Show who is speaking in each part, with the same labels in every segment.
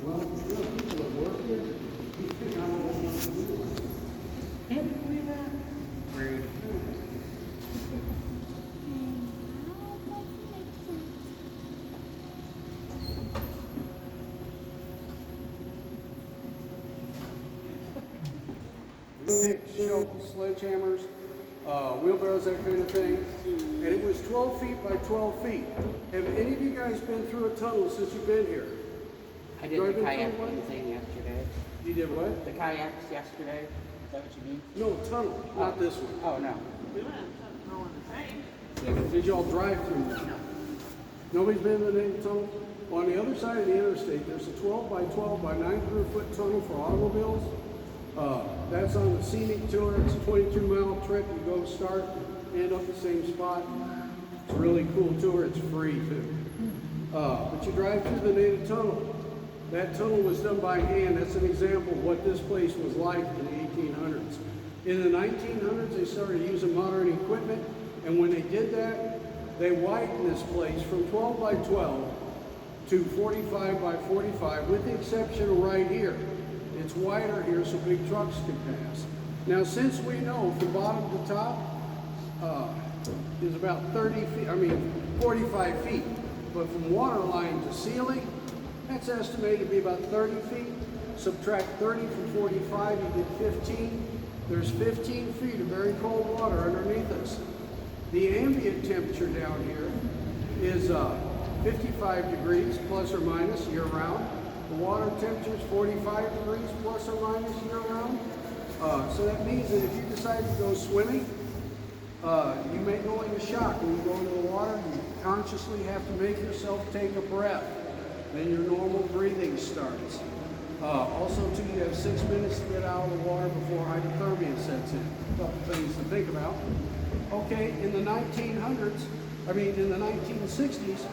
Speaker 1: Well, you know, people that work here, you think I don't want to do it. Can't you believe that?
Speaker 2: Rude.
Speaker 1: Shovels, sledgehammers, wheelbarrows, that kind of thing. And it was 12 feet by 12 feet. Have any of you guys been through a tunnel since you've been here?
Speaker 2: I did the kayaking thing yesterday.
Speaker 1: You did what?
Speaker 2: The kayaks yesterday. Is that what you mean?
Speaker 1: No, tunnel, not this one.
Speaker 2: Oh, no.
Speaker 1: Did y'all drive through one?
Speaker 2: No.
Speaker 1: Nobody's been in the Navy tunnel? Well, on the other side of the interstate, there's a 12 by 12 by 900-foot tunnel for automobiles. That's on the scenic tour. It's a 22-mile trip. You go start, end up the same spot. It's a really cool tour. It's free too. But you drive through the native tunnel. That tunnel was done by hand. That's an example of what this place was like in the 1800s. In the 1900s, they started using modern equipment, and when they did that, they widened this place from 12 by 12 to 45 by 45, with the exception of right here. It's wider here so big trucks can pass. Now, since we know from bottom to top is about 45 feet, but from water line to ceiling, that's estimated to be about 30 feet. Subtract 30 from 45, you get 15. There's 15 feet of very cold water underneath us. The ambient temperature down here is 55 degrees plus or minus year round. The water temperature is 45 degrees plus or minus year round. So that means that if you decide to go swimming, you may go into shock. When you go into the water, you consciously have to make yourself take a breath. Then your normal breathing starts. Also, too, you have 6 minutes to get out of the water before hypothermia sets in. A couple things to think about. Okay, in the 1960s,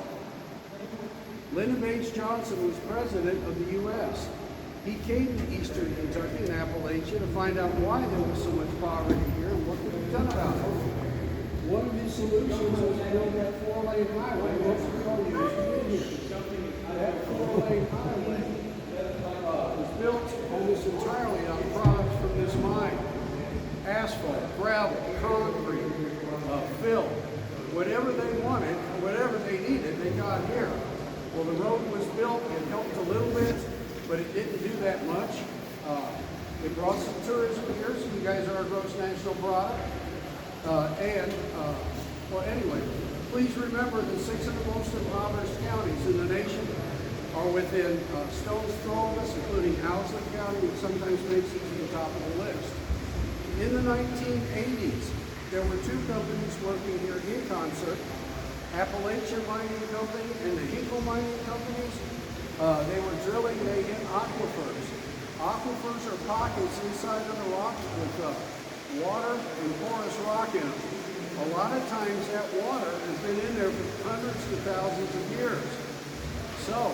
Speaker 1: Lyndon Baines Johnson was president of the U.S. He came to eastern Kentucky and Appalachia to find out why there was so much poverty here and what could be done about it. One of his solutions was to build that 4-lane highway most of y'all use here. That 4-lane highway was built almost entirely on products from this mine. Asphalt, gravel, concrete, fill, whatever they wanted, whatever they needed, they got here. Well, the road was built, it helped a little bit, but it didn't do that much. It brought some tourism here, so you guys are a gross national product. Well, anyway, please remember that 6 of the most impoverished counties in the nation are within stone's throw of us, including Houseland County, which sometimes makes it to the top of the list. In the 1980s, there were 2 companies working here in concert, Appalachian Mining Company and the Hinkle Mining Companies. They were drilling, they hit aquifers. Aquifers are pockets inside of the rock with water and porous rock in them. A lot of times that water has been in there for hundreds to thousands of years. So,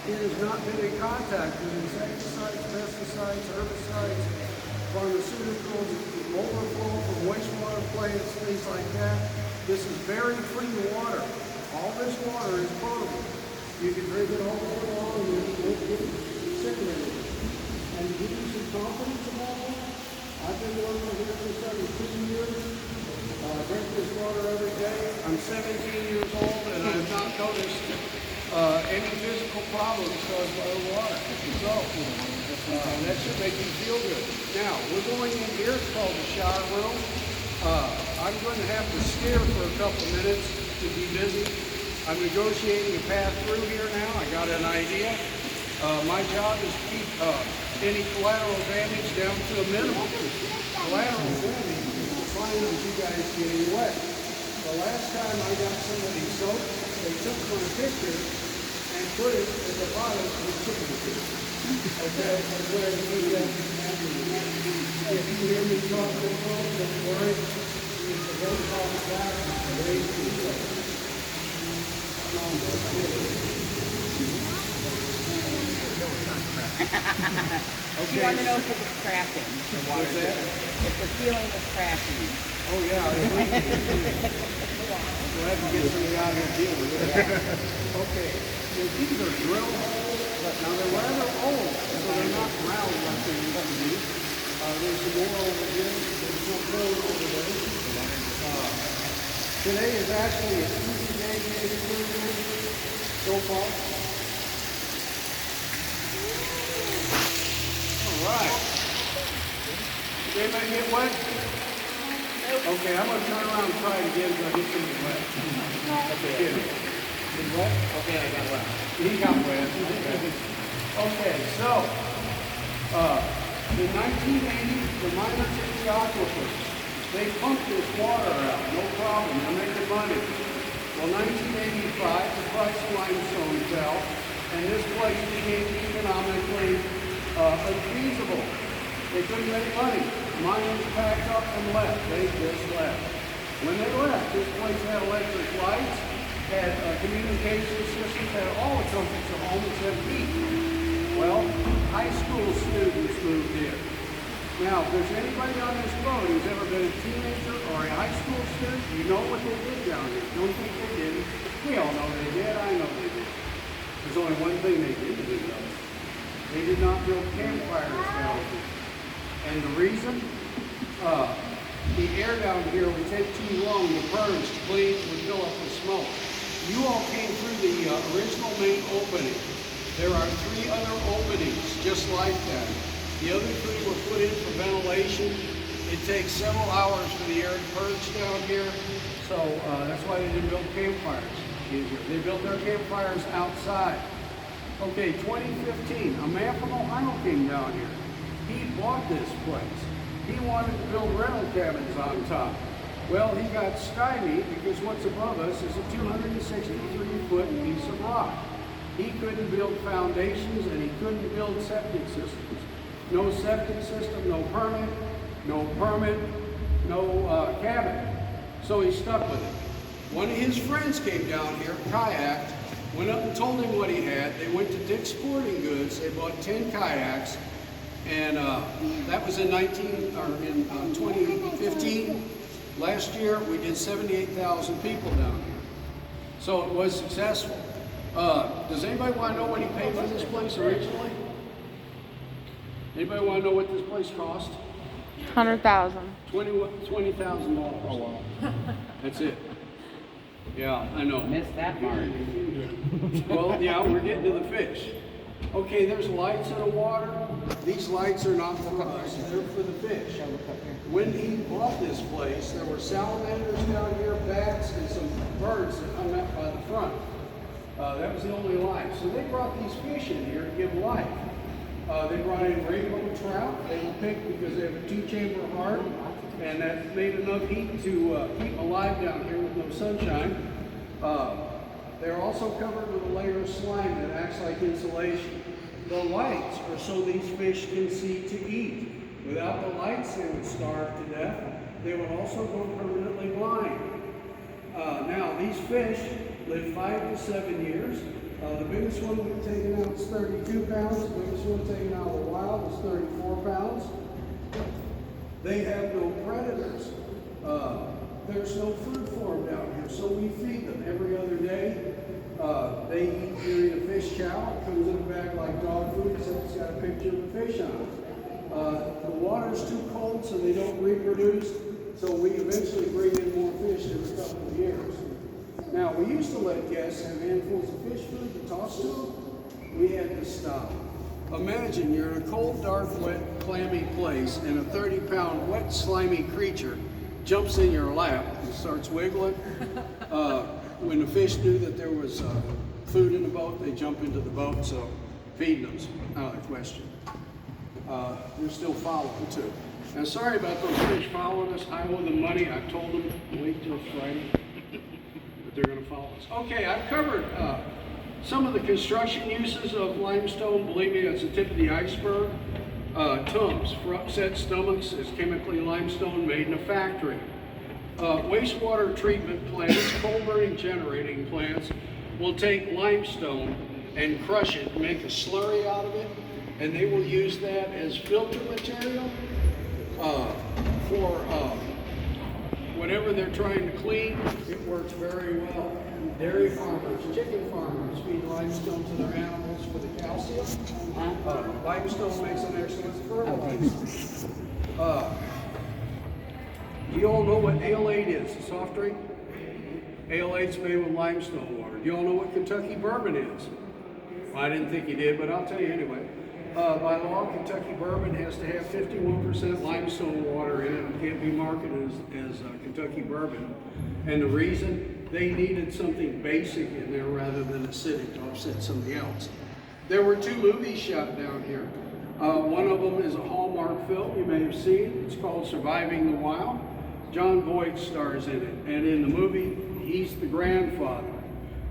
Speaker 1: it has not been in contact with insecticides, pesticides, herbicides, pharmaceuticals, overflow from wastewater plants, things like that. This is very clean water. All this water is potable. You can drink it all day long and you won't get sick of it. And to give you some confidence about that, I've been working here for 17 years. I drink this water every day. I'm 17 years old and I have not noticed any physical problems caused by the water. So, that should make you feel good. Now, we're going in here. It's called the shower room. I'm going to have to steer for a couple minutes to be busy. I'm negotiating a path through here now. I got an idea. My job is to keep any collateral damage down to a minimum. Collateral damage is defined as you guys getting wet. The last time I got somebody soaked, they took my picture and put it at the bottom of the chicken coop. Okay, that's where if you hear me talk to the phone, don't worry. If the road calls back, raise the window.
Speaker 2: Okay. You want to know if it's cracking.
Speaker 1: What's that?
Speaker 2: If the ceiling is cracking.
Speaker 1: Oh yeah. We'll have to get somebody out here to deal with it. Okay. So these are drill holes, but now they're actually an easy day to get through here so far. All right. Did anybody get wet? Okay, I'm going to turn around and try it again until I get something wet. Okay. Did wet?
Speaker 2: Okay, I got one.
Speaker 1: He got wet. Okay, so, in 1980, the miners in the aquifers, they pumped this water out, no problem, they're making money. Well, 1985, the price of limestone fell, and this place became economically unfeasible. They couldn't make money. Miners packed up and left. They just left. When they left, this place had electric lights, had communication systems, had all the comforts of home except heat. Well, high school students moved in. Now, if there's anybody on this boat who's ever been a teenager or a high school student, you know what they did down here. Don't think they didn't. We all know they did. I know they did. There's only one thing they didn't do, though. They did not build campfires down here. And the reason? The air down here would take too long to purge, to clean, would fill up with smoke. You all came through the original main opening. There are 3 other openings just like that. The other 3 were put in for ventilation. It takes several hours for the air to purge down here, so that's why they didn't build campfires easier. They built their campfires outside. Okay, 2015, a man from Ohio came down here. He bought this place. He wanted to build rental cabins on top. Well, he got stymied because what's above us is a 263-foot piece of rock. He couldn't build foundations and he couldn't build septic systems. No septic system, no permit, no cabin. So he stuck with it. One of his friends came down here, kayaked, went up and told him what he had. They went to Dick's Sporting Goods. They bought 10 kayaks, and that was in 2015. Last year, we did 78,000 people down here. So it was successful. Does anybody want to know what he paid for this place originally? Anybody want to know what this place cost?
Speaker 3: $100,000.
Speaker 1: $20,000. Oh, wow. That's it. Yeah, I know.
Speaker 2: Missed that part.
Speaker 1: Well, yeah, we're getting to the fish. Okay, there's lights in the water. These lights are not for us, they're for the fish. When he bought this place, there were salamanders down here, bats, and some birds that hung up by the front. That was the only life. So they brought these fish in here to give life. They brought in rainbow trout. They were picked because they have a 2-chamber heart, and that made enough heat to keep them alive down here with no sunshine. They're also covered with a layer of slime that acts like insulation. The lights are so these fish can see to eat. Without the lights, they would starve to death. They would also go permanently blind. Now, these fish live 5 to 7 years. The biggest one we've taken out is 32 pounds. The biggest one taken out of the wild is 34 pounds. They have no predators. There's no food for them down here, so we feed them every other day. They eat during a fish chow. It comes in a bag like dog food, except it's got a picture of the fish on it. The water's too cold, so they don't reproduce. So we eventually bring in more fish every couple of years. Now, we used to let guests have handfuls of fish food to toss to them. We had to stop. Imagine you're in a cold, dark, wet, clammy place, and a 30-pound, wet, slimy creature jumps in your lap and starts wiggling. When the fish knew that there was food in the boat, they jump into the boat, so feeding them's out of the question. They're still following, too. Now, sorry about those fish following us. I owe them money. I told them to wait till Friday. They're going to follow us. Okay, I've covered some of the construction uses of limestone. Believe me, that's the tip of the iceberg. Tums for upset stomachs is chemically limestone made in a factory. Wastewater treatment plants, coal burning generating plants will take limestone and crush it, make a slurry out of it, and they will use that as filter material for whatever they're trying to clean. It works very well. Dairy farmers, chicken farmers feed limestone to their animals for the calcium. Limestone makes an excellent fertilizer. You all know what Ale-8 is, a soft drink? Ale 8's made with limestone water. Do you all know what Kentucky bourbon is? Well, I didn't think you did, but I'll tell you anyway. By law, Kentucky bourbon has to have 51% limestone water in it. It can't be marketed as Kentucky bourbon. And the reason, they needed something basic in there rather than acidic to offset something else. There were 2 movies shot down here. One of them is a Hallmark film you may have seen. It's called Surviving the Wild. John Voight stars in it. And in the movie, he's the grandfather.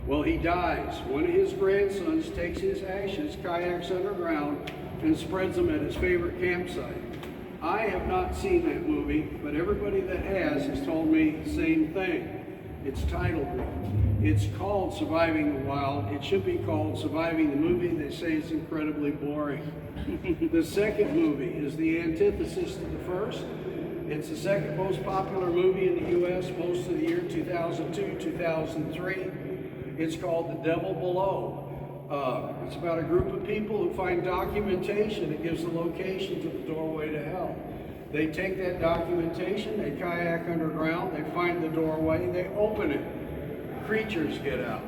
Speaker 1: Well, he dies. One of his grandsons takes his ashes, kayaks underground, and spreads them at his favorite campsite. I have not seen that movie, but everybody that has told me the same thing. It's titled wrong. It's called Surviving the Wild. It should be called Surviving the Movie. They say it's incredibly boring. The second movie is the antithesis to the first. It's the second most popular movie in the U.S. most of the year 2002, 2003. It's called The Devil Below. It's about a group of people who find documentation that gives the location to the doorway to hell. They take that documentation, they kayak underground, they find the doorway, they open it. Creatures get out.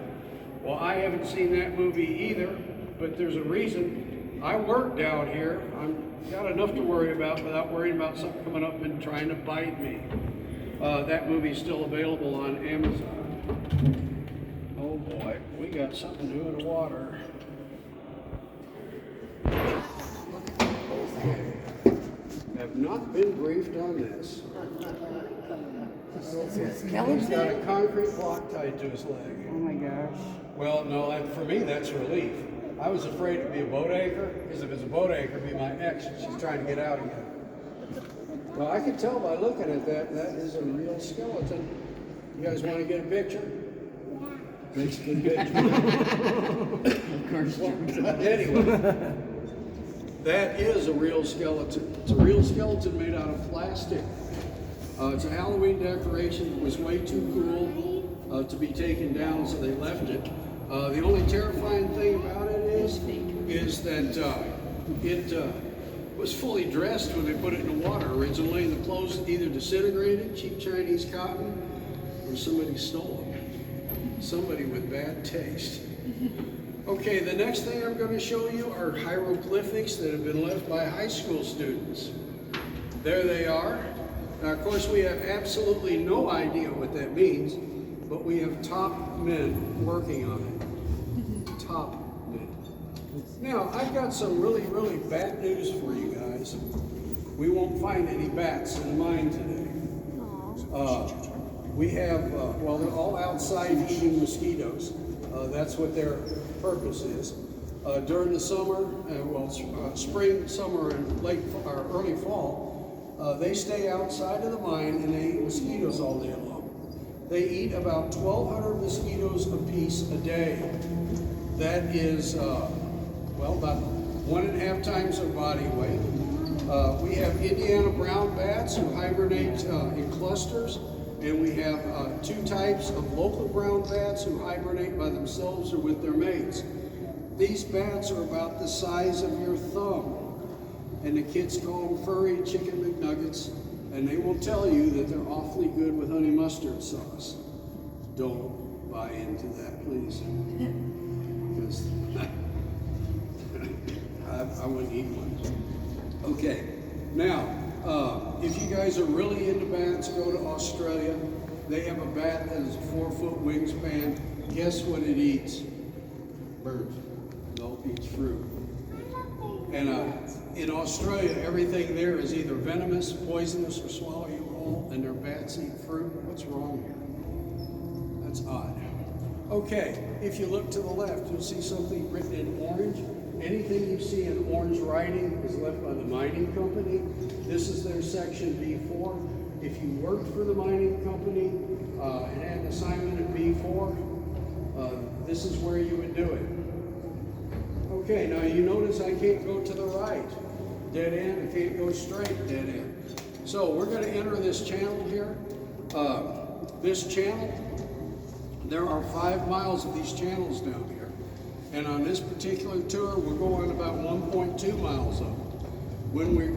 Speaker 1: Well, I haven't seen that movie either, but there's a reason. I work down here. I've got enough to worry about without worrying about something coming up and trying to bite me. That movie's still available on Amazon. Oh boy, we got something to do with the water. Have not been briefed on this. He's got a concrete block tied to his leg.
Speaker 2: Oh my gosh.
Speaker 1: Well, no, for me that's relief. I was afraid it'd be a boat anchor, because if it's a boat anchor, it'd be my ex, and she's trying to get out again. Well, I can tell by looking at that, that is a real skeleton. You guys want to get a picture? Makes a good picture.
Speaker 2: Of course.
Speaker 1: Anyway, that is a real skeleton. It's a real skeleton made out of plastic. It's a Halloween decoration. It was way too cool to be taken down, so they left it. The only terrifying thing about it is that it was fully dressed when they put it in the water originally. The clothes either disintegrated, cheap Chinese cotton, or somebody stole them. Somebody with bad taste. Okay, the next thing I'm going to show you are hieroglyphics that have been left by high school students. There they are. Now, of course, we have absolutely no idea what that means, but we have top men working on it. Top men. Now, I've got some really, really bad news for you guys. We won't find any bats in the mine today. We have, well, they're all outside eating mosquitoes. That's what their purpose is. During the summer, spring, summer, and early fall, they stay outside of the mine and they eat mosquitoes all day long. They eat about 1,200 mosquitoes a piece a day. That is, about 1.5 times their body weight. We have Indiana brown bats who hibernate in clusters. And we have 2 types of local brown bats who hibernate by themselves or with their mates. These bats are about the size of your thumb. And the kids call them furry chicken McNuggets. And they will tell you that they're awfully good with honey mustard sauce. Don't buy into that, please. Because I wouldn't eat one. Okay, now, if you guys are really into bats, go to Australia. They have a bat that is a 4-foot wingspan. Guess what it eats? Birds. No, it eats fruit. And in Australia, everything there is either venomous, poisonous, or swallow you whole, and their bats eat fruit. What's wrong here? That's odd. Okay, if you look to the left, you'll see something written in orange. Anything you see in orange writing is left by the mining company. This is their section B4. If you worked for the mining company and had an assignment at B4, this is where you would do it. Okay, now you notice I can't go to the right. Dead end, I can't go straight, dead end. So we're going to enter this channel here. This channel, there are 5 miles of these channels down here. And on this particular tour, we're going about 1.2 miles of it. When we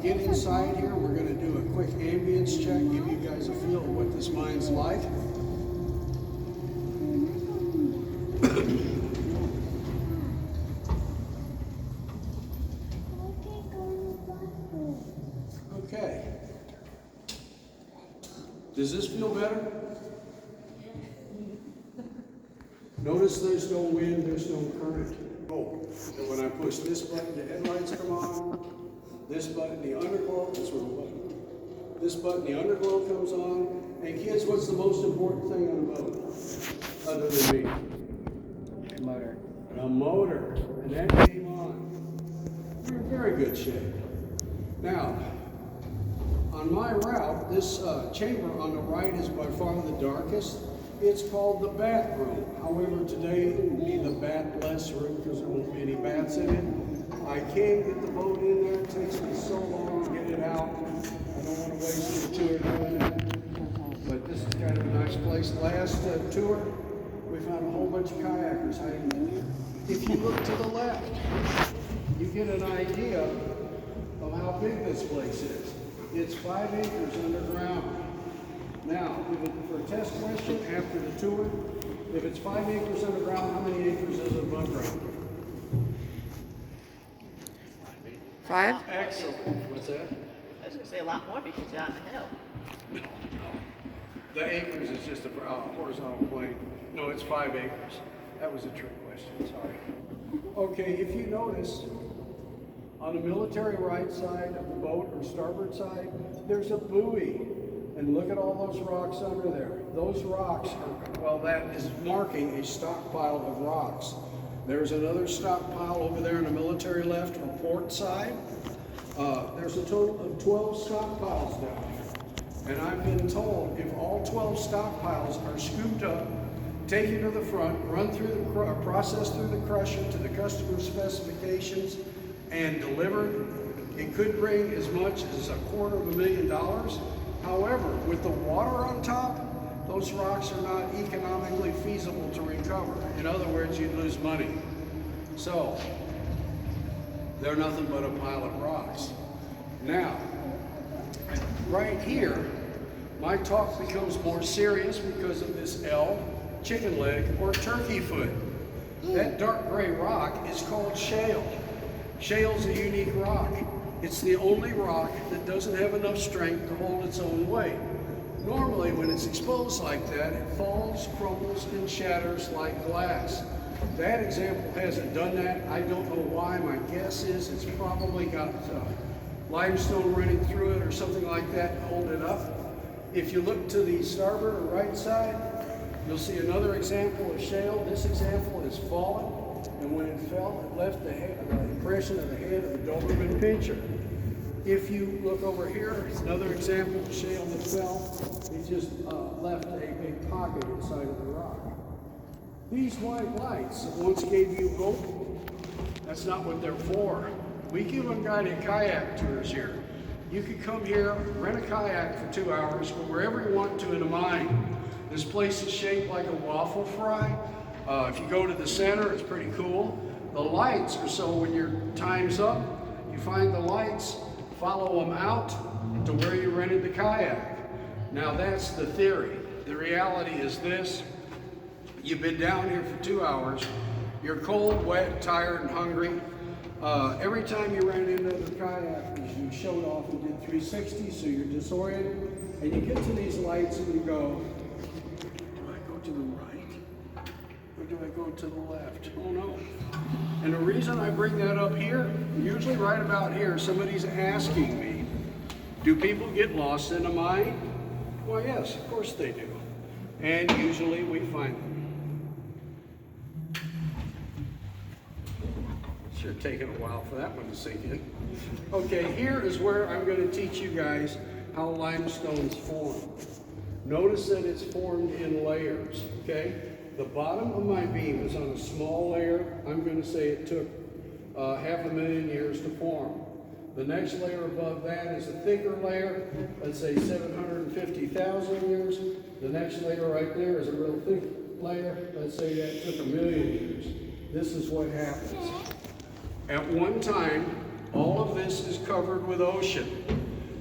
Speaker 1: get inside here, we're going to do a quick ambience check, give you guys a feel of what this mine's like. Does this feel better? Notice there's no wind, there's no current. Oh, and when I push this button, the headlights come on. This button, the underglow, this one button. This button, the underglow comes on. And kids, what's the most important thing on a boat? Other than me?
Speaker 2: Motor.
Speaker 1: The motor. And that came on. We're in very good shape. Now, on my route, this chamber on the right is by far the darkest. It's called the bat room. However, today it will be the batless room because there won't be any bats in it. I can't get the boat in there. It takes me so long to get it out. I don't want to waste the tour doing that. But this is kind of a nice place. Last tour, we found a whole bunch of kayakers hiding in there. If you look to the left, you get an idea of how big this place is. It's 5 acres underground. Now, for a test question after the tour, if it's 5 acres underground, how many acres is it above ground?
Speaker 3: 5?
Speaker 1: Excellent. What's that?
Speaker 4: I was going to say a lot more because you're on the hill.
Speaker 1: The acres is just a horizontal plane. No, it's 5 acres. That was a trick question, sorry. Okay, if you notice, on the military right side of the boat or starboard side, there's a buoy. And look at all those rocks under there. Those rocks are, well, that is marking a stockpile of rocks. There's another stockpile over there on the military left or port side. There's a total of 12 stockpiles down here. And I've been told if all 12 stockpiles are scooped up, taken to the front, run through the processed through the crusher to the customer specifications, and delivered, it could bring as much as $250,000. However, with the water on top, those rocks are not economically feasible to recover. In other words, you'd lose money. So, they're nothing but a pile of rocks. Now, right here, my talk becomes more serious because of this L, chicken leg, or turkey foot. That dark gray rock is called shale. Shale's a unique rock. It's the only rock that doesn't have enough strength to hold its own weight. Normally, when it's exposed like that, it falls, crumbles, and shatters like glass. That example hasn't done that. I don't know why. My guess is it's probably got limestone running through it or something like that to hold it up. If you look to the starboard or right side, you'll see another example of shale. This example has fallen. And when it fell, it left the impression of the head of the Doberman Pinscher. If you look over here, it's another example of shale that fell. It just left a big pocket inside of the rock. These white lights that once gave you hope, that's not what they're for. We give unguided kayak tours here. You could come here, rent a kayak for 2 hours, go wherever you want to in a mine. This place is shaped like a waffle fry. If you go to the center, it's pretty cool. The lights are so when your time's up, you find the lights, follow them out to where you rented the kayak. Now that's the theory. The reality is this. You've been down here for 2 hours. You're cold, wet, tired, and hungry. Every time you ran into the kayak, you showed off and did 360, so you're disoriented. And you get to these lights and you go, do I go to the right? Or do I go to the left? Oh no. And the reason I bring that up here, usually right about here, somebody's asking me, do people get lost in a mine? Well, yes, of course they do. And usually we find them. Should have taken a while for that one to sink in. Okay, here is where I'm going to teach you guys how limestones form. Notice that it's formed in layers, okay? The bottom of my beam is on a small layer. I'm going to say it took 500,000 years to form. The next layer above that is a thicker layer, let's say 750,000 years. The next layer right there is a real thick layer, let's say that took 1,000,000 years. This is what happens. At one time, all of this is covered with ocean.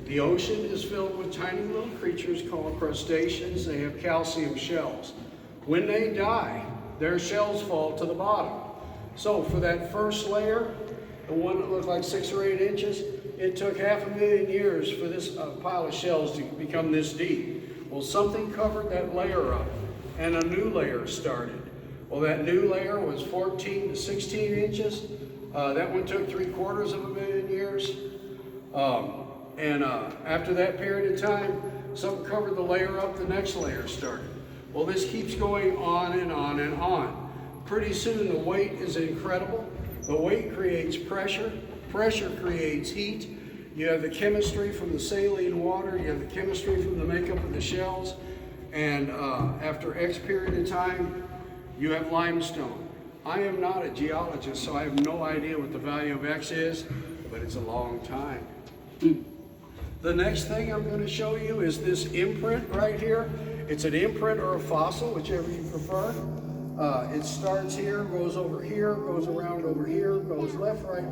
Speaker 1: The ocean is filled with tiny little creatures called crustaceans. They have calcium shells. When they die, their shells fall to the bottom. So for that first layer, the one that looked like 6 or 8 inches, it took 500,000 years for this pile of shells to become this deep. Well, something covered that layer up, and a new layer started. Well, that new layer was 14 to 16 inches. That one took 3/4 million years. After that period of time, something covered the layer up, the next layer started. Well, this keeps going on and on and on. Pretty soon the weight is incredible. The weight creates pressure. Pressure creates heat. You have the chemistry from the saline water. You have the chemistry from the makeup of the shells. And after X period of time, you have limestone. I am not a geologist, so I have no idea what the value of X is, but it's a long time. The next thing I'm going to show you is this imprint right here. It's an imprint or a fossil, whichever you prefer. It starts here, goes over here, goes around over here, goes left, right,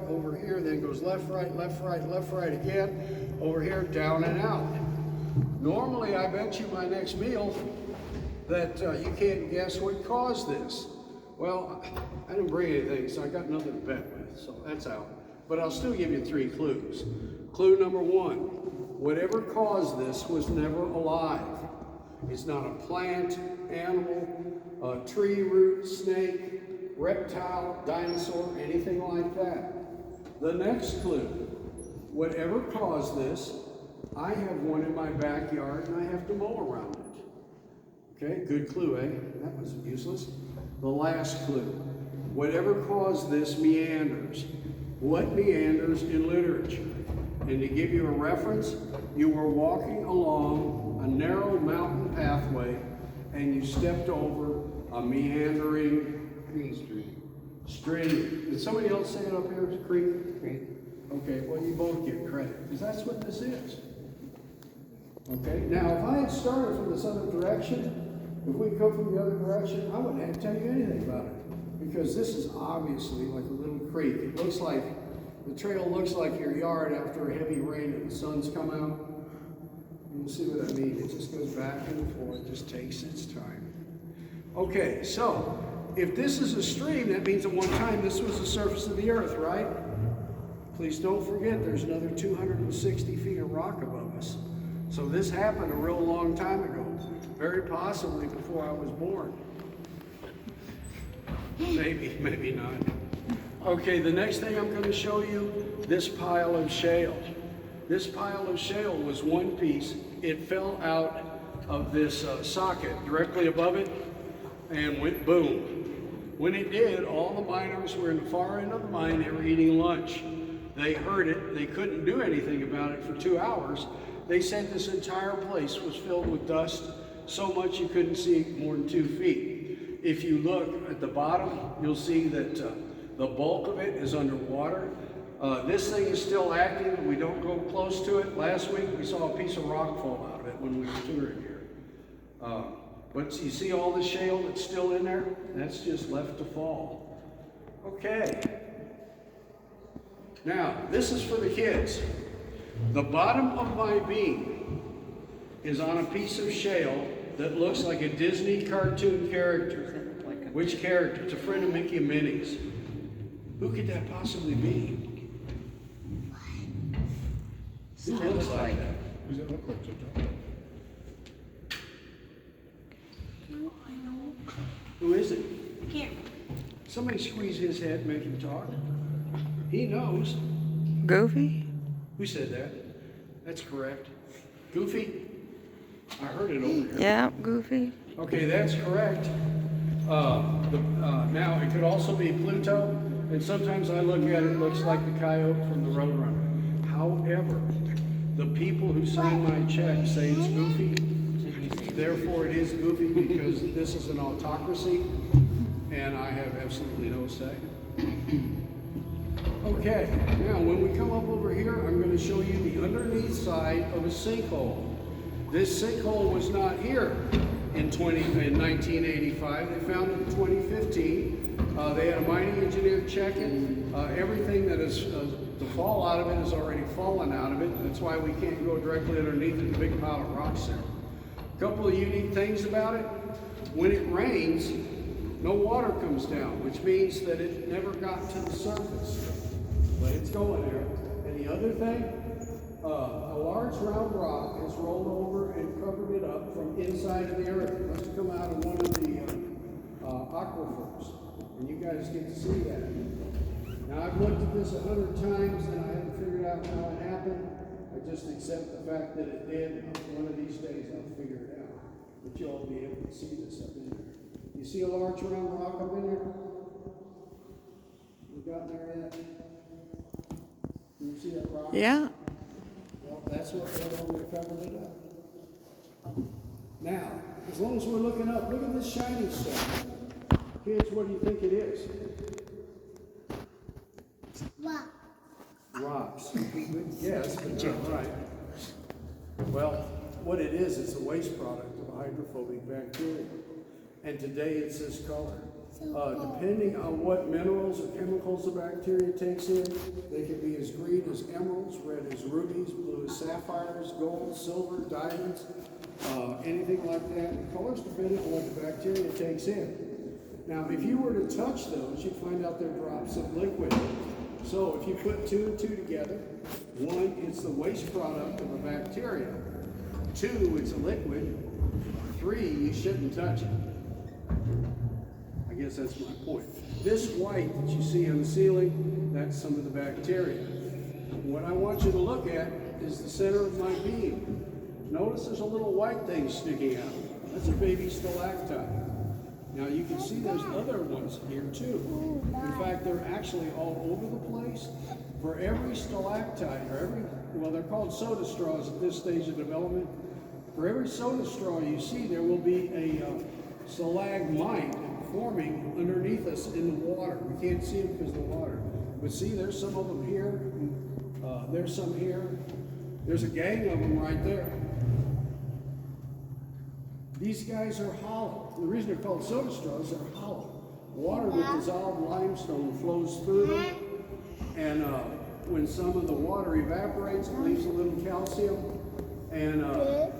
Speaker 1: over here, then goes left, right again, over here, down and out. Normally, I bet you my next meal that you can't guess what caused this. Well, I didn't bring anything, so I got nothing to bet with, so that's out. But I'll still give you 3 clues. Clue number 1, whatever caused this was never alive. It's not a plant, animal, tree root, snake, reptile, dinosaur, anything like that. The next clue, whatever caused this, I have one in my backyard and I have to mow around it. Okay, good clue, eh? That was useless. The last clue, whatever caused this meanders. What meanders in literature? And to give you a reference, you were walking along a narrow mountain pathway and you stepped over a meandering stream. Did somebody else say it up here? Creek? Okay, well you both get credit, because that's what this is. Okay, now if I had started from this other direction, if we come from the other direction, I wouldn't have to tell you anything about it, because this is obviously like a little creek. It looks like, the trail looks like your yard after a heavy rain and the sun's come out. You see what I mean? It just goes back and forth, just takes its time. Okay, so if this is a stream, that means at one time this was the surface of the earth, right? Please don't forget there's another 260 feet of rock above us. So this happened a real long time ago, very possibly before I was born. Maybe not. Okay, the next thing I'm going to show you, this pile of shale. This pile of shale was one piece. It fell out of this socket directly above it and went boom. When it did, all the miners were in the far end of the mine. They were eating lunch. They heard it. They couldn't do anything about it for 2 hours. They said this entire place was filled with dust, so much you couldn't see more than 2 feet. If you look at the bottom, you'll see that the bulk of it is underwater. This thing is still active. We don't go close to it. Last week we saw a piece of rock fall out of it when we were touring here. But you see all the shale that's still in there? That's just left to fall. Okay. Now, this is for the kids. The bottom of my beam is on a piece of shale that looks like a Disney cartoon character. Which character? It's a friend of Mickey and Minnie's. Who could that possibly be? Who looks like that?
Speaker 5: Who does it look like to John?
Speaker 1: Who is it?
Speaker 4: Can't.
Speaker 1: Somebody squeeze his head, make him talk. He knows.
Speaker 3: Goofy?
Speaker 1: Who said that? That's correct. Goofy? I heard it over here.
Speaker 3: Yeah, Goofy.
Speaker 1: Okay, that's correct. Now, it could also be Pluto, and sometimes I look at it, it looks like the coyote from the Roadrunner. However, the people who sign my check say it's Goofy. Therefore, it is Goofy because this is an autocracy, and I have absolutely no say. Okay, now when we come up over here, I'm going to show you the underneath side of a sinkhole. This sinkhole was not here in 1985. They found it in 2015. They had a mining engineer check it. Everything that is to fall out of it has already fallen out of it. That's why we can't go directly underneath it, the big pile of rocks there. A couple of unique things about it. When it rains, no water comes down, which means that it never got to the surface. But it's going there. And the other thing, A large round rock has rolled over and covered it up from inside of the earth. It must have come out of one of the aquifers, and you guys get to see that. Now, I've looked at this 100 times, and I haven't figured out how it happened. I just accept the fact that it did. One of these days, I'll figure it out. But you'll all be able to see this up in there. You see a large round rock up in there? You got there yet? Can you see that rock?
Speaker 3: Yeah.
Speaker 1: Well, that's what we covered it up. Now, as long as we're looking up, look at this shiny stuff. Kids, what do you think it is?
Speaker 5: Rock.
Speaker 1: Rocks. Yes, but not right. Well, what it is, it's a waste product of a hydrophobic bacteria. And today it's this color. Depending on what minerals or chemicals the bacteria takes in, they can be as green as emeralds, red as rubies, blue as sapphires, gold, silver, diamonds, anything like that. The colors depending on what the bacteria takes in. Now, if you were to touch those, you'd find out they're drops of liquid. So if you put 2 and 2 together, 1, it's the waste product of a bacteria. 2, it's a liquid. 3, you shouldn't touch it. I guess that's my point. This white that you see on the ceiling, that's some of the bacteria. What I want you to look at is the center of my beam. Notice there's a little white thing sticking out. That's a baby stalactite. Now you can see there's other ones here too. In fact, they're actually all over the place. For every stalactite, or they're called soda straws at this stage of development. For every soda straw you see, there will be a stalagmite forming underneath us in the water. We can't see them because of the water. But see, there's some of them here. There's some here. There's a gang of them right there. These guys are hollow. The reason they're called soda straws, they're hollow. Water with dissolved limestone flows through them, and when some of the water evaporates, it leaves a little calcium, and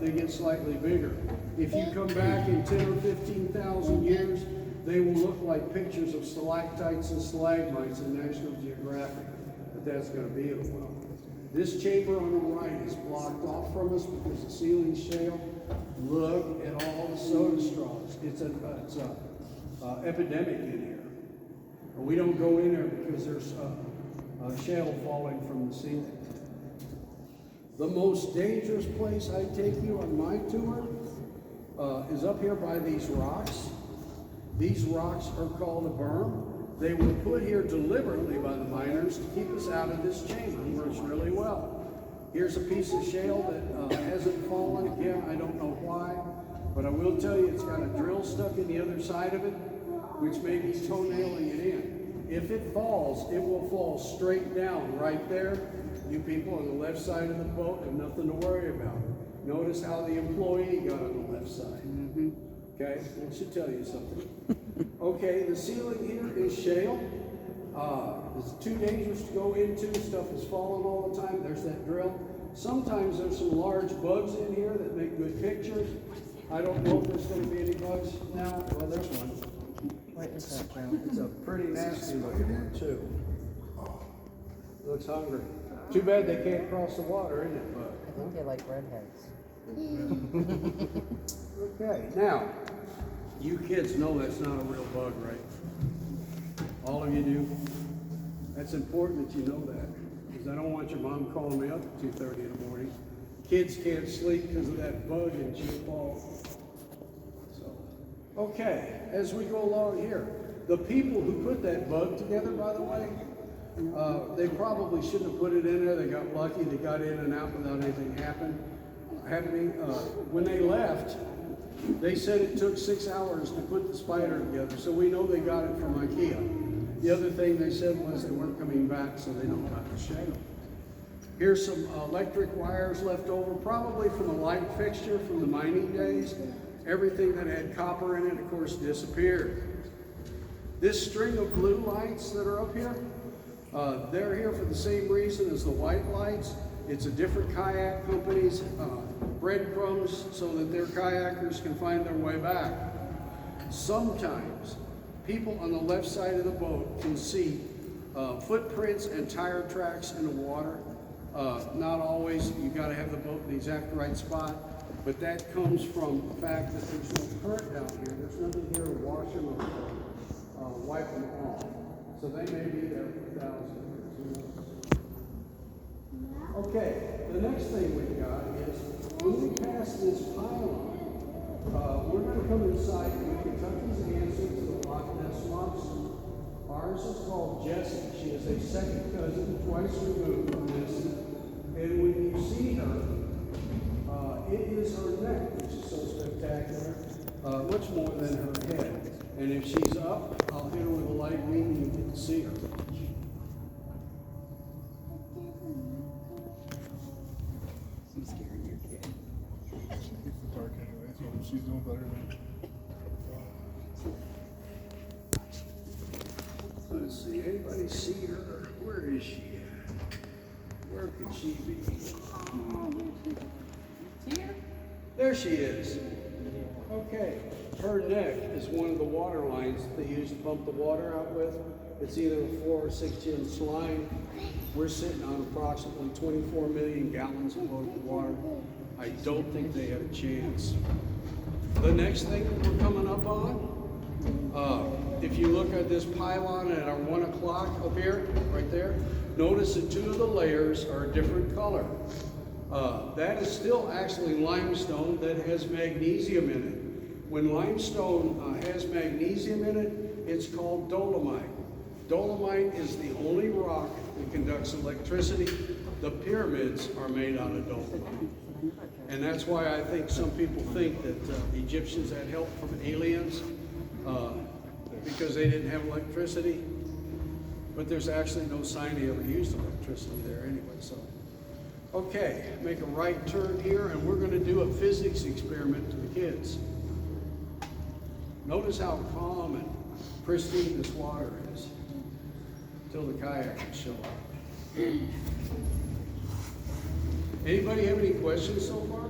Speaker 1: they get slightly bigger. If you come back in 10 or 15,000 years, they will look like pictures of stalactites and stalagmites in National Geographic, but that's going to be in a while. This chamber on the right is blocked off from us because the ceiling's shale. Look at all the soda straws. It's an epidemic in here. We don't go in there because there's shale falling from the ceiling. The most dangerous place I take you on my tour is up here by these rocks. These rocks are called a berm. They were put here deliberately by the miners to keep us out of this chamber. It works really well. Here's a piece of shale that hasn't fallen. Again, I don't know why, but I will tell you it's got a drill stuck in the other side of it, which may be toenailing it in. If it falls, it will fall straight down right there. You people on the left side of the boat have nothing to worry about. Notice how the employee got on the left side. Okay, that should tell you something. Okay, the ceiling here is shale. It's too dangerous to go into. Stuff is falling all the time. There's that drill. Sometimes there's some large bugs in here that make good pictures. I don't know if there's going to be any bugs now. Well, there's one.
Speaker 2: What is that, Joe?
Speaker 1: It's a pretty nasty looking one, too. Looks hungry. Too bad they can't cross the water, isn't it, bud?
Speaker 2: I think they like redheads.
Speaker 1: Okay, now, you kids know that's not a real bug, right? All of you do? That's important that you know that, because I don't want your mom calling me up at 2:30 in the morning. Kids can't sleep because of that bug in Chip Falls. So, okay, as we go along here, the people who put that bug together, by the way, they probably shouldn't have put it in there. They got lucky. They got in and out without anything happening. When they left, they said it took 6 hours to put the spider together, so we know they got it from IKEA. The other thing they said was they weren't coming back, so they don't got the shale. Here's some electric wires left over, probably from a light fixture from the mining days. Everything that had copper in it, of course, disappeared. This string of blue lights that are up here, they're here for the same reason as the white lights. It's a different kayak company's breadcrumbs so that their kayakers can find their way back. Sometimes people on the left side of the boat can see footprints and tire tracks in the water. Not always, you gotta have the boat in the exact right spot, but that comes from the fact that there's no current down here. There's nothing here to wash them or wipe them off. So they may be there for thousands of years. Who knows? Okay, the next thing we've got is when we pass this pylon, we're going to come inside and Kentucky's answer to the Loch Ness lobster. Ours is called Jessie. She is a second cousin, twice removed from Nessie. And when you see her, it is her neck, which is so spectacular, much more than her head. And if she's up, I'll hit her with a light beam and you get to see her.
Speaker 5: I'm scaring your kid. It's the dark anyway, so she's doing better than.
Speaker 1: Let's see, anybody see her? Where is she at? Where could she be?
Speaker 4: Here?
Speaker 1: There she is. Okay, her neck is one of the water lines that they use to pump the water out with. It's either a 4 or 6 inch line. We're sitting on approximately 24 million gallons of local water. I don't think they had a chance. The next thing that we're coming up on, if you look at this pylon at our 1 o'clock up here, right there, notice that 2 of the layers are a different color. That is still actually limestone that has magnesium in it. When limestone has magnesium in it, it's called dolomite. Dolomite is the only rock that conducts electricity. The pyramids are made out of dolomite. And that's why I think some people think that the Egyptians had help from aliens because they didn't have electricity. But there's actually no sign they ever used electricity there anyway. So, okay, make a right turn here, and we're going to do a physics experiment to the kids. Notice how calm and pristine this water is until the kayakers show up. Anybody have any questions so far?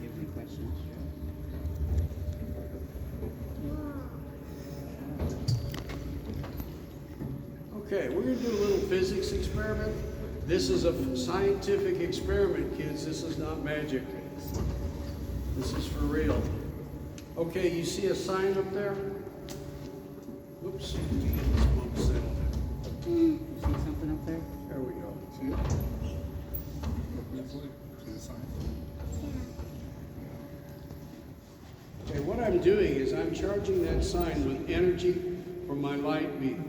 Speaker 5: You have any questions,
Speaker 1: Okay, we're going to do a little physics experiment. This is a scientific experiment, kids. This is not magic. This is for real. Okay, you see a sign up there? Oops, let me get this book settled.
Speaker 5: You see something up there?
Speaker 1: There we go.
Speaker 5: See it? Look mentally. See the sign?
Speaker 1: Okay, what I'm doing is I'm charging that sign with energy from my light beam.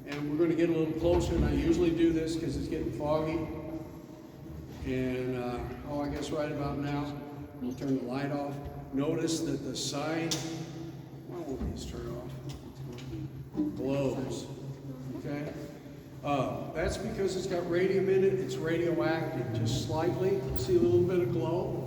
Speaker 1: And we're going to get a little closer, and I usually do this because it's getting foggy. And, I guess right about now, we'll turn the light off. Notice that the sign, why won't these turn off? Glows, okay? That's because it's got radium in it. It's radioactive, just slightly. See a little bit of glow?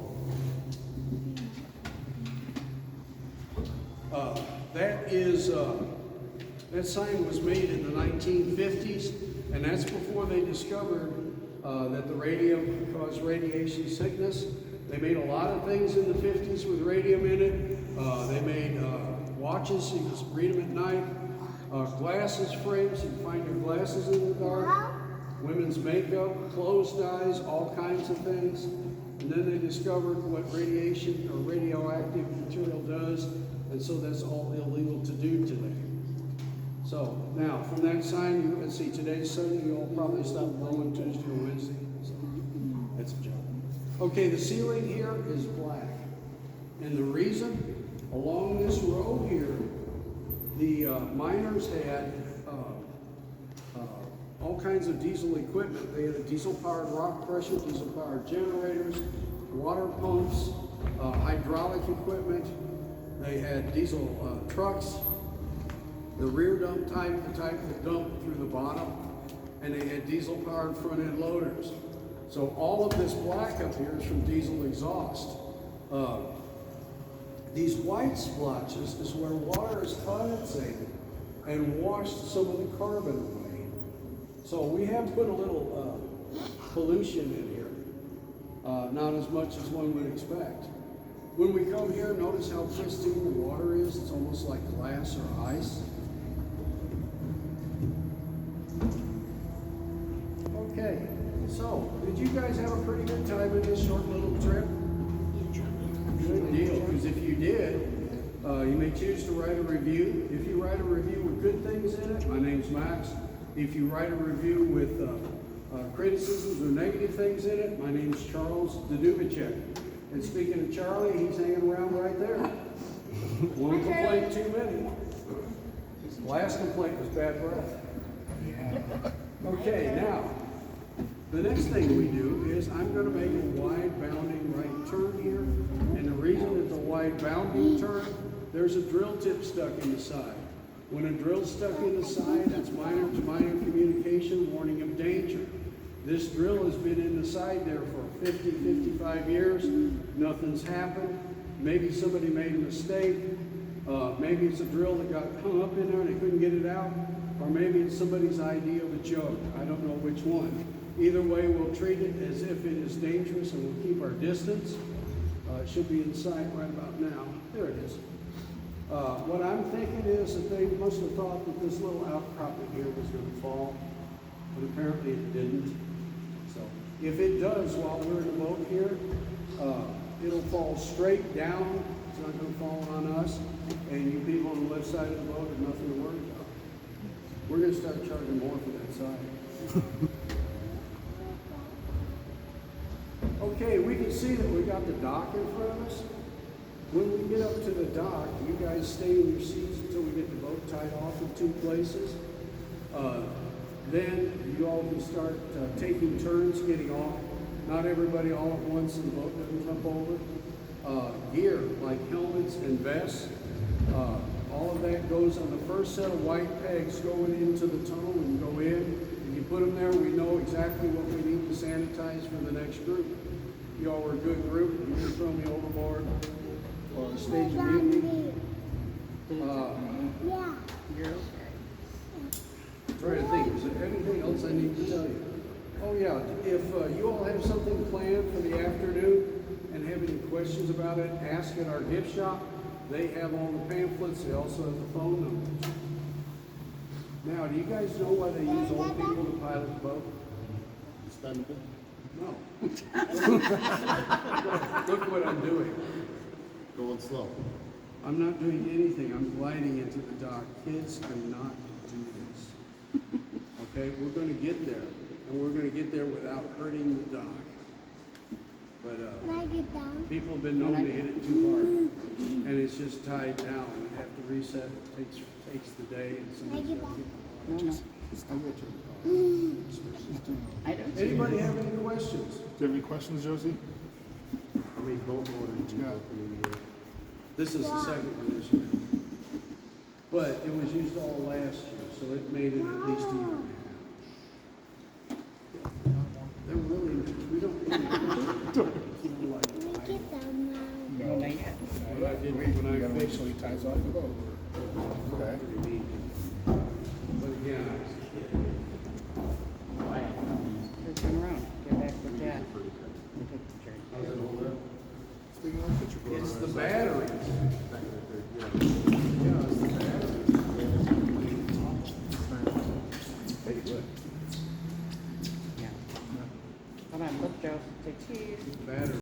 Speaker 1: That sign was made in the 1950s, and that's before they discovered that the radium could cause radiation sickness. They made a lot of things in the 50s with radium in it. They made watches so you can read them at night, glasses frames, you can find your glasses in the dark, women's makeup, clothes dyes, all kinds of things. And then they discovered what radiation or radioactive material does, and so that's all illegal to do today. So now, from that sign, let's see, today's Sunday, you'll probably stop blowing Tuesday or Wednesday. So that's a joke. Okay, the ceiling here is black. And the reason, along this row here, the miners had all kinds of diesel equipment. They had a diesel-powered rock crusher, diesel-powered generators, water pumps, hydraulic equipment. They had diesel trucks, the rear dump type, the type that dumped through the bottom, and they had diesel-powered front-end loaders. So all of this black up here is from diesel exhaust. These white splotches is where water is condensated and washed some of the carbon away. So we have put a little pollution in here, not as much as one would expect. When we come here, notice how pristine the water is. It's almost like glass or ice. Okay, so did you guys have a pretty good time in this short little trip? Good deal, because if you did, you may choose to write a review. If you write a review with good things in it, my name's Max. If you write a review with criticisms or negative things in it, my name's Charles Dadubicek. And speaking of Charlie, he's hanging around right there. One complaint too many. Last complaint was bad breath. Okay, now, the next thing we do is I'm going to make a wide bounding right turn here. And the reason it's a wide bounding turn, there's a drill tip stuck in the side. When a drill's stuck in the side, that's minor to minor communication, warning of danger. This drill has been in the side there for 50, 55 years. Nothing's happened. Maybe somebody made a mistake. Maybe it's a drill that got hung up in there and they couldn't get it out. Or maybe it's somebody's idea of a joke. I don't know which one. Either way, we'll treat it as if it is dangerous and we'll keep our distance. It should be in sight right about now. There it is. What I'm thinking is that they must have thought that this little outcropping here was going to fall, but apparently it didn't. So if it does while we're in the boat here, it'll fall straight down. It's not going to fall on us, and you people on the left side of the boat have nothing to worry about. We're going to start charging more for that side. Okay, we can see that we got the dock in front of us. When we get up to the dock, you guys stay in your seats until we get the boat tied off in 2 places. Then you all can start taking turns getting off. Not everybody all at once in the boat doesn't jump over. Gear like helmets and vests, all of that goes on the first set of white pegs going into the tunnel and go in. If you put them there, we know exactly what we need to sanitize for the next group. You all were a good group. You didn't throw me overboard or stage a mutiny.
Speaker 2: You're okay.
Speaker 1: Trying to think, is there anything else I need to tell you? Oh yeah, if you all have something planned for the afternoon and have any questions about it, ask at our gift shop. They have all the pamphlets. They also have the phone numbers. Now, do you guys know why they use old people to pilot the boat?
Speaker 5: Expendable.
Speaker 1: No. Look what I'm doing.
Speaker 5: Going slow.
Speaker 1: I'm not doing anything. I'm gliding into the dock. Kids cannot do this. Okay, we're going to get there, and we're going to get there without hurting the dock. But
Speaker 6: Can I get down?
Speaker 1: people have been known to hit it too hard, and it's just tied down. We have to reset. It takes the day, and somebody's got to
Speaker 2: I don't see
Speaker 1: Anybody have any questions?
Speaker 5: Do you have any questions, Josie?
Speaker 1: I mean, both orders.
Speaker 5: Yeah.
Speaker 1: This is the second one this year. But it was used all last year, so it made it at least a year and a half. They're really, we don't really
Speaker 6: Can I get down now?
Speaker 2: No, not yet.
Speaker 1: what I did
Speaker 5: You
Speaker 1: when I
Speaker 5: gotta make
Speaker 1: fixed
Speaker 5: sure he
Speaker 1: it.
Speaker 5: ties off the boat. Okay.
Speaker 1: Pretty neat. But again, I was a kid.
Speaker 2: So turn around. Get back with Dad. And take pictures.
Speaker 1: How's it hold up?
Speaker 5: Speaking of picture board,
Speaker 1: It's the batteries. Yeah, it's the batteries. Pretty good.
Speaker 2: Yeah. Come on, look, Joe. Say cheese.
Speaker 1: Batteries.